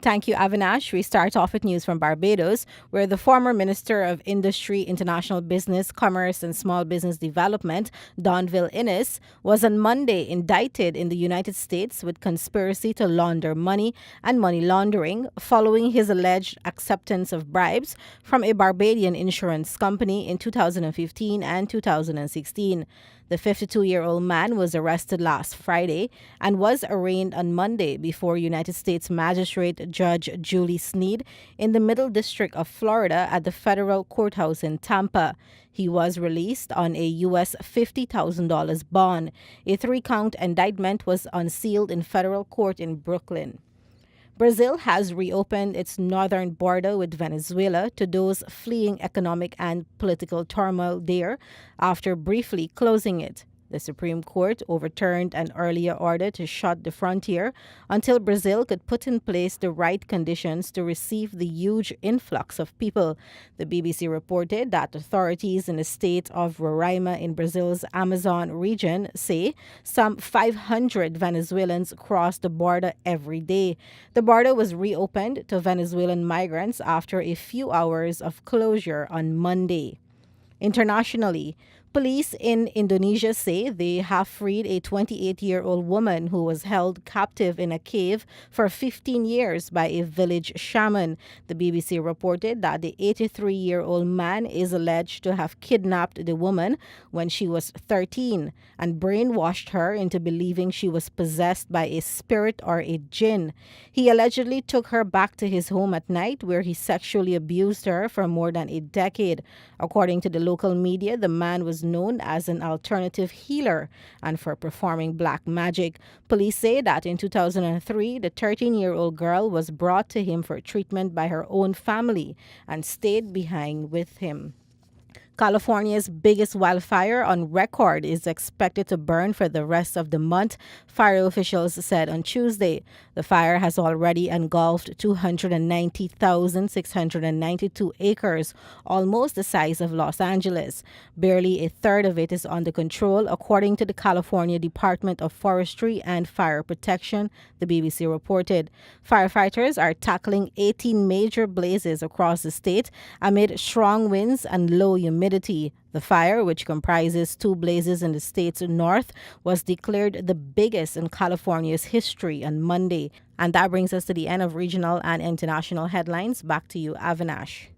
Thank you, Avinash. We start off with news from Barbados, where the former Minister of Industry, International Business, Commerce and Small Business Development, Donville Innes, was on Monday indicted in the United States with conspiracy to launder money and money laundering following his alleged acceptance of bribes from a Barbadian insurance company in 2015 and 2016. The 52-year-old man was arrested last Friday and was arraigned on Monday before United States Magistrate Judge Julie Sneed in the Middle District of Florida at the federal courthouse in Tampa. He was released on a U.S. $50,000 bond. A three-count indictment was unsealed in federal court in Brooklyn. Brazil has reopened its northern border with Venezuela to those fleeing economic and political turmoil there after briefly closing it. The Supreme Court overturned an earlier order to shut the frontier until Brazil could put in place the right conditions to receive the huge influx of people. The BBC reported that authorities in the state of Roraima in Brazil's Amazon region say some 500 Venezuelans cross the border every day. The border was reopened to Venezuelan migrants after a few hours of closure on Monday. Internationally, police in Indonesia say they have freed a 28-year-old woman who was held captive in a cave for 15 years by a village shaman. The BBC reported that the 83-year-old man is alleged to have kidnapped the woman when she was 13 and brainwashed her into believing she was possessed by a spirit or a jinn. He allegedly took her back to his home at night where he sexually abused her for more than a decade. According to the local media, the man was known as an alternative healer and for performing black magic. Police say that in 2003, the 13-year-old girl was brought to him for treatment by her own family and stayed behind with him. California's biggest wildfire on record is expected to burn for the rest of the month, fire officials said on Tuesday. The fire has already engulfed 290,692 acres, almost the size of Los Angeles. Barely a third of it is under control, according to the California Department of Forestry and Fire Protection, the BBC reported. Firefighters are tackling 18 major blazes across the state amid strong winds and low humidity. The fire, which comprises two blazes in the state's north, was declared the biggest in California's history on Monday. And that brings us to the end of regional and international headlines. Back to you, Avinash.